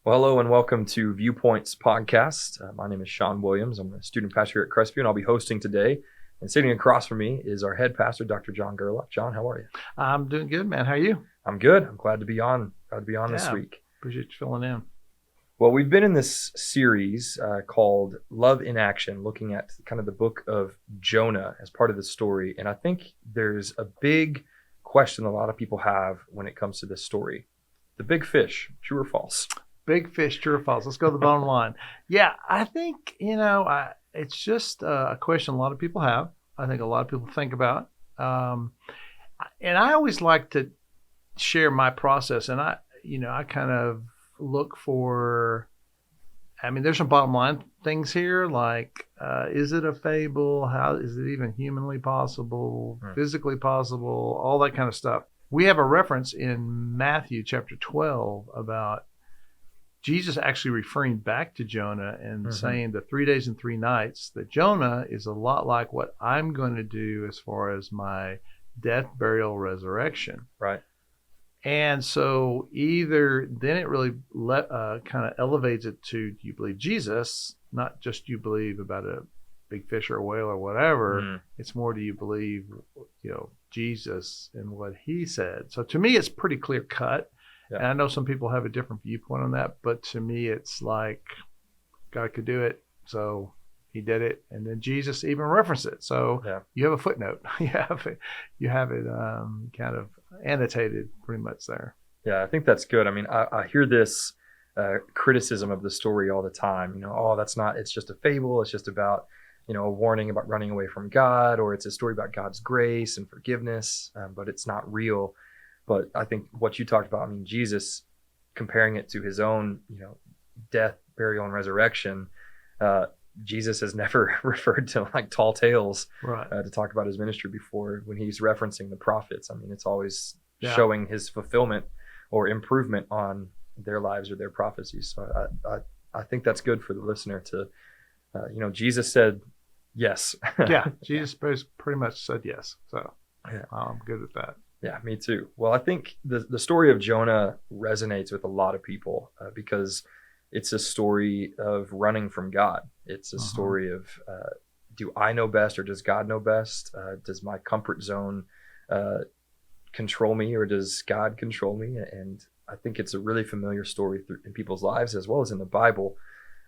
Well, hello and welcome to Viewpoints podcast. My name is Sean Williams. I'm a student pastor here at Crestview, and I'll be hosting today. And sitting across from me is our head pastor, Dr. John Gerlach. John, how are you? I'm doing good, man. How are you? I'm good. I'm glad to be on. This week. Appreciate you filling in. Well, we've been in this series called Love in Action, looking at kind of the book of Jonah as part of the story. And I think there's a big question a lot of people have when it comes to this story. The big fish, true or false? Big fish, true or false? Let's go to the bottom line. Yeah, I think, it's just a question a lot of people have. I think a lot of people think about. And I always like to share my process. And I kind of look for, there's some bottom line things here, like, is it a fable? How is it even humanly possible, physically possible, all that kind of stuff. We have a reference in Matthew chapter 12 about Jesus actually referring back to Jonah and saying the 3 days and 3 nights that Jonah is a lot like what I'm going to do as far as my death, burial, resurrection. Right. And so either then it really kind of elevates it to, do you believe Jesus? Not just you believe about a big fish or a whale or whatever. It's more, do you believe, Jesus and what he said? So to me, it's pretty clear cut. Yeah. And I know some people have a different viewpoint on that, but to me, it's like God could do it, so he did it, and then Jesus even referenced it. So You have a footnote. You have it kind of annotated pretty much there. Yeah, I think that's good. I hear this criticism of the story all the time. It's just a fable. It's just about, a warning about running away from God, or it's a story about God's grace and forgiveness, but it's not real. But I think what you talked about, Jesus comparing it to his own, death, burial, and resurrection, Jesus has never referred to like tall tales to talk about his ministry before when he's referencing the prophets. It's always showing his fulfillment or improvement on their lives or their prophecies. So I think that's good for the listener to, Jesus said yes. Yeah, Jesus pretty much said yes. So I'm good with that. Yeah, me too. Well, I think the story of Jonah resonates with a lot of people because it's a story of running from God. It's a story of, do I know best or does God know best? Does my comfort zone control me or does God control me? And I think it's a really familiar story in people's lives as well as in the Bible.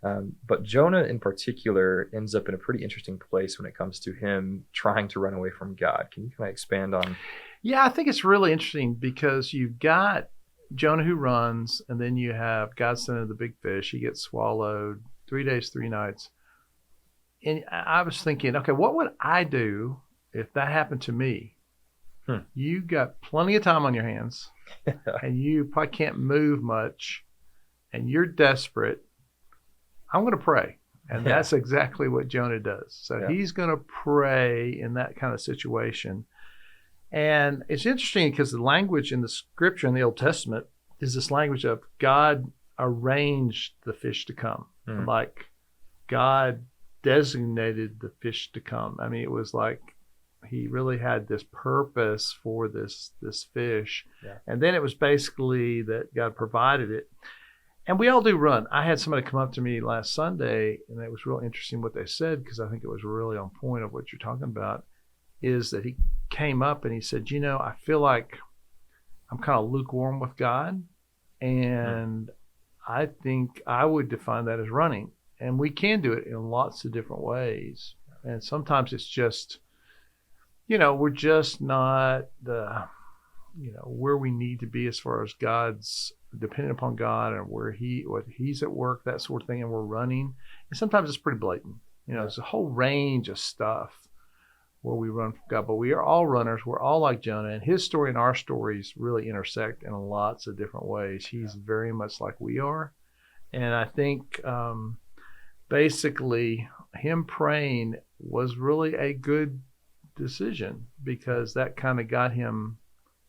But Jonah in particular ends up in a pretty interesting place when it comes to him trying to run away from God. Can you kind of expand on? Yeah, I think it's really interesting because you've got Jonah who runs, and then you have God sending the big fish. He gets swallowed 3 days, 3 nights. And I was thinking, okay, what would I do if that happened to me? You got plenty of time on your hands, and you probably can't move much, and you're desperate. I'm going to pray. And that's exactly what Jonah does. So he's going to pray in that kind of situation. And it's interesting because the language in the scripture in the Old Testament is this language of God arranged the fish to come. Like God designated the fish to come. It was like he really had this purpose for this fish. Yeah. And then it was basically that God provided it. And we all do run. I had somebody come up to me last Sunday, and it was real interesting what they said because I think it was really on point of what you're talking about, is that he came up and he said, I feel like I'm kind of lukewarm with God, and I think I would define that as running. And we can do it in lots of different ways. And sometimes it's just, we're just not where we need to be as far as God's dependent upon God and what he's at work, that sort of thing, and we're running. And sometimes it's pretty blatant. There's a whole range of stuff where we run from God, but we are all runners. We're all like Jonah, and his story and our stories really intersect in lots of different ways. He's very much like we are. And I think basically him praying was really a good decision because that kind of got him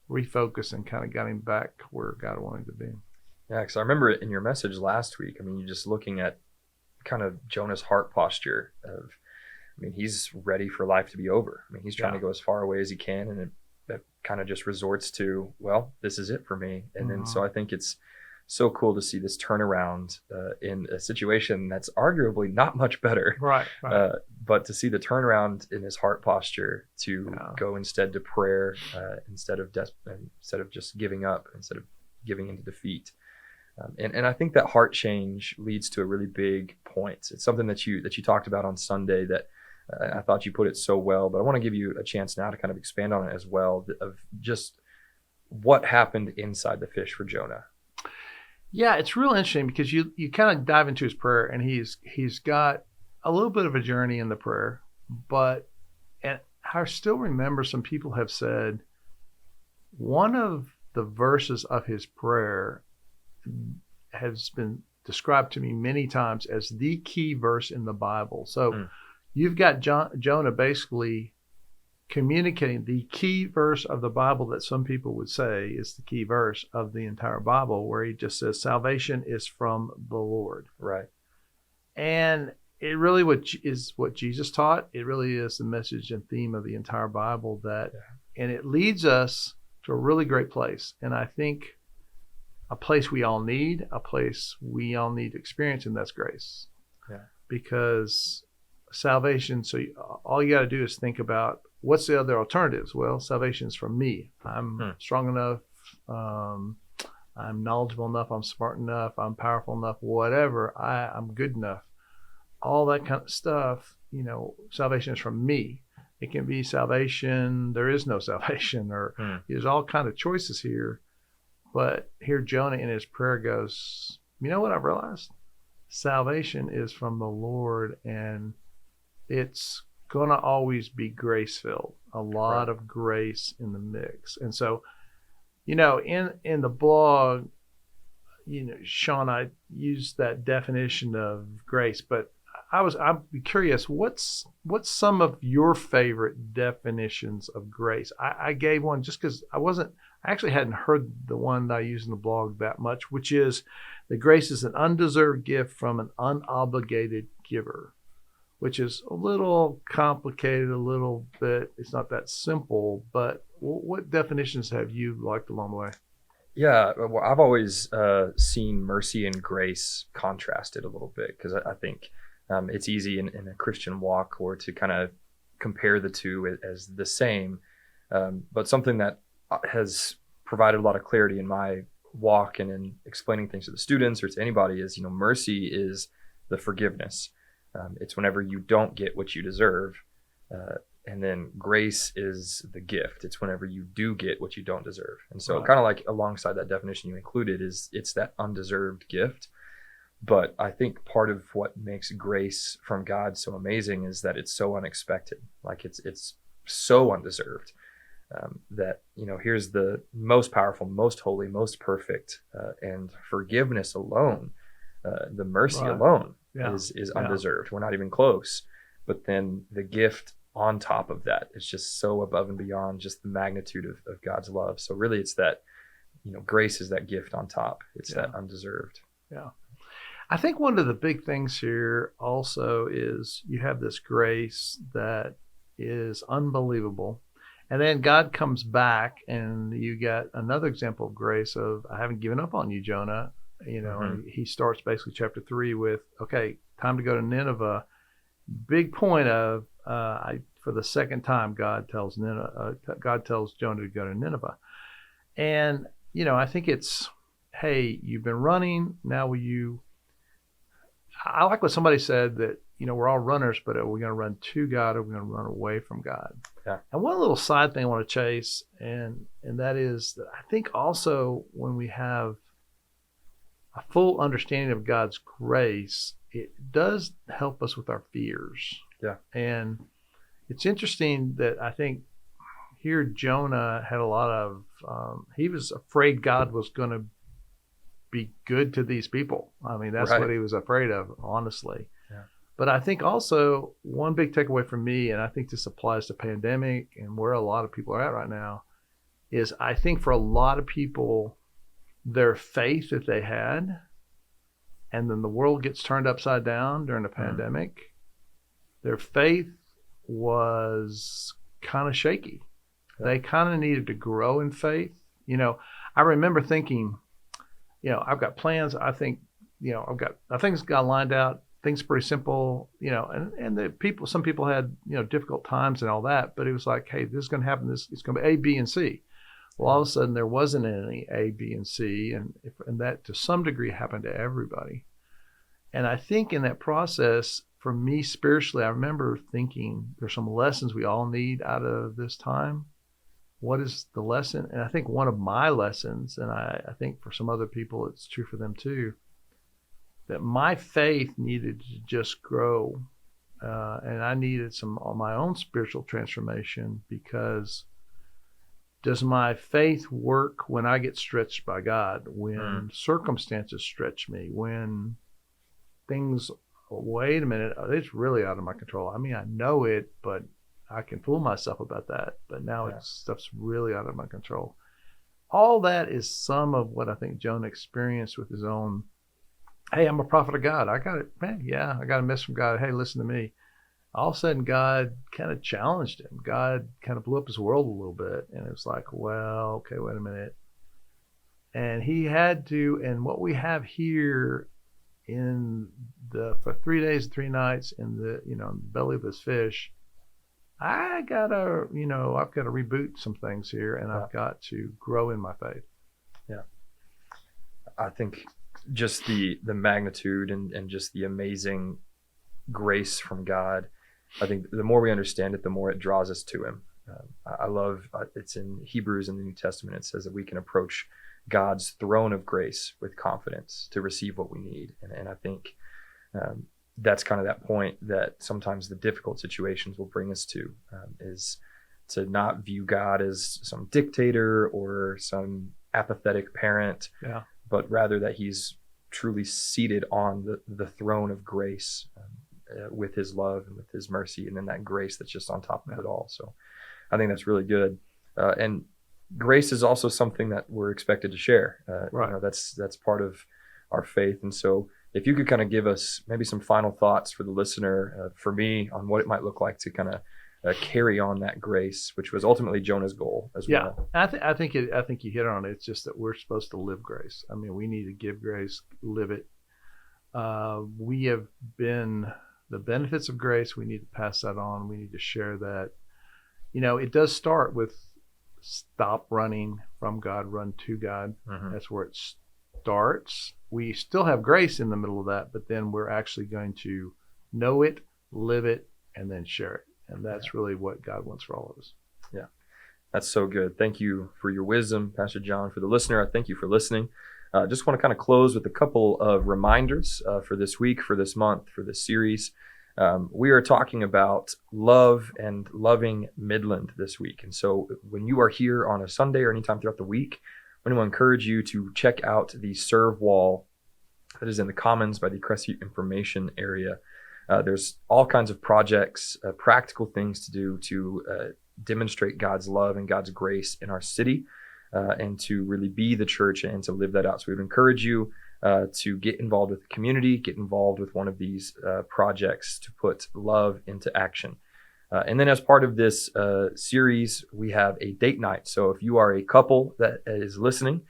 refocused and kind of got him back where God wanted to be. Yeah, because I remember it in your message last week. You're just looking at kind of Jonah's heart posture of, he's ready for life to be over. He's trying to go as far away as he can, and it kind of just resorts to, well, this is it for me. And then so I think it's so cool to see this turnaround in a situation that's arguably not much better. Right. But to see the turnaround in his heart posture to Yeah. go instead to prayer, instead of just giving up, instead of giving into defeat. And I think that heart change leads to a really big point. It's something that you talked about on Sunday that I thought you put it so well, but I want to give you a chance now to kind of expand on it as well, of just what happened inside the fish for Jonah. Yeah, it's real interesting because you kind of dive into his prayer, and he's got a little bit of a journey in the prayer, but and I still remember some people have said one of the verses of his prayer has been described to me many times as the key verse in the Bible. So you've got Jonah basically communicating the key verse of the Bible that some people would say is the key verse of the entire Bible, where he just says salvation is from the Lord. Right. And it really is what Jesus taught. It really is the message and theme of the entire Bible, and it leads us to a really great place. And I think a place we all need to experience, and that's grace. Yeah. Because salvation, so all you got to do is think about what's the other alternatives. Well, salvation is from me. I'm strong enough. I'm knowledgeable enough. I'm smart enough. I'm powerful enough. Whatever. I'm good enough. All that kind of stuff. Salvation is from me. It can be salvation. There is no salvation, or there's all kind of choices here. But here Jonah in his prayer goes, you know what I've realized? Salvation is from the Lord, and it's going to always be grace-filled, a lot of grace in the mix. And so, in the blog, Sean, I used that definition of grace, but I'd be curious, what's some of your favorite definitions of grace? I gave one just because I actually hadn't heard the one that I use in the blog that much, which is that grace is an undeserved gift from an unobligated giver, which is a little complicated, a little bit. It's not that simple, but what definitions have you liked along the way? Yeah, well, I've always seen mercy and grace contrasted a little bit, because I think it's easy in a Christian walk or to kind of compare the two as the same. But something that has provided a lot of clarity in my walk and in explaining things to the students or to anybody is, mercy is the forgiveness. It's whenever you don't get what you deserve. And then grace is the gift. It's whenever you do get what you don't deserve. And so kind of like alongside that definition you included it's that undeserved gift. But I think part of what makes grace from God so amazing is that it's so unexpected. Like it's so undeserved. That here's the most powerful, most holy, most perfect, and forgiveness alone, the mercy alone is undeserved. We're not even close. But then the gift on top of that is just so above and beyond just the magnitude of God's love. So really, it's that grace is that gift on top. It's that undeserved. Yeah. I think one of the big things here also is you have this grace that is unbelievable. And then God comes back, and you get another example of grace of, I haven't given up on you, Jonah. And he starts basically chapter 3 with, okay, time to go to Nineveh. Big point of, for the second time, God tells Jonah to go to Nineveh. And, I think it's, hey, you've been running. Now I like what somebody said that, we're all runners, but are we going to run to God, or are we going to run away from God? Yeah. And one little side thing I want to chase, and that is that I think also when we have a full understanding of God's grace, it does help us with our fears. Yeah. And it's interesting that I think here Jonah had a lot of, he was afraid God was going to be good to these people. I mean, that's what he was afraid of, honestly. Yeah. But I think also one big takeaway from me, and I think this applies to pandemic and where a lot of people are at right now, is I think for a lot of people, their faith that they had, and then the world gets turned upside down during the pandemic, their faith was kind of shaky. Yeah. They kind of needed to grow in faith. I remember thinking, I've got plans. I think, I think it's got lined out. Things pretty simple, and some people had, difficult times and all that, but it was like, hey, this is going to happen. It's going to be A, B, and C. Well, all of a sudden there wasn't any A, B, and C, and that to some degree happened to everybody. And I think in that process, for me spiritually, I remember thinking there's some lessons we all need out of this time. What is the lesson? And I think one of my lessons, and I think for some other people it's true for them too, that my faith needed to just grow. And I needed some on my own spiritual transformation, because does my faith work when I get stretched by God, when circumstances stretch me, when things, wait a minute, it's really out of my control. I mean, I know it, but I can fool myself about that. But now stuff's really out of my control. All that is some of what I think Jonah experienced with his own, hey, I'm a prophet of God. I got it, man. Yeah, I got a message from God. Hey, listen to me. All of a sudden, God kind of challenged him. God kind of blew up his world a little bit. And it was like, well, okay, wait a minute. And he had to, and what we have here for 3 days and 3 nights in the, in the belly of this fish, I've got to reboot some things here, and I've got to grow in my faith. Yeah. I think just the magnitude and just the amazing grace from God, I think the more we understand it, the more it draws us to him. I love, it's in Hebrews in the New Testament, it says that we can approach God's throne of grace with confidence to receive what we need. And I think that's kind of that point that sometimes the difficult situations will bring us to, is to not view God as some dictator or some apathetic parent, but rather that he's truly seated on the throne of grace, with his love and with his mercy, and then that grace that's just on top of it all. So I think that's really good. And grace is also something that we're expected to share. That's part of our faith. And so if you could kind of give us maybe some final thoughts for the listener, for me, on what it might look like to kind of carry on that grace, which was ultimately Jonah's goal as well. I think you hit on it. It's just that we're supposed to live grace. I mean, we need to give grace, live it. We have been the benefits of grace. We need to pass that on. We need to share that. It does start with stop running from God, run to God. That's where it starts. We still have grace in the middle of that, but then we're actually going to know it, live it, and then share it. And that's really what God wants for all of us. Yeah, that's so good. Thank you for your wisdom, Pastor John. For the listener, I thank you for listening. Just want to kind of close with a couple of reminders for this week, for this month, for this series. We are talking about love and loving Midland this week. And so when you are here on a Sunday or anytime throughout the week, I want to encourage you to check out the serve wall that is in the Commons by the Crestview Information area. There's all kinds of projects, practical things to do to demonstrate God's love and God's grace in our city, and to really be the church and to live that out. So we would encourage you to get involved with the community, get involved with one of these projects to put love into action. And then as part of this series, we have a date night. So if you are a couple that is listening,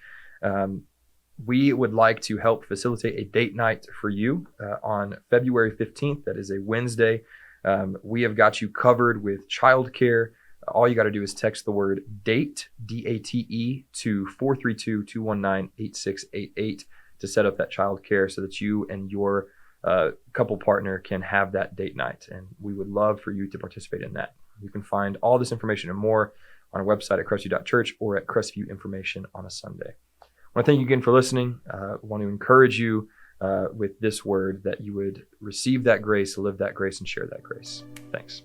we would like to help facilitate a date night for you on February 15th. That is a Wednesday. We have got you covered with childcare. All you got to do is text the word DATE, D-A-T-E, to 432-219-8688 to set up that childcare so that you and your couple partner can have that date night. And we would love for you to participate in that. You can find all this information and more on our website at crestview.church or at Crestview Information on a Sunday. I want to thank you again for listening. I want to encourage you with this word that you would receive that grace, live that grace, and share that grace. Thanks.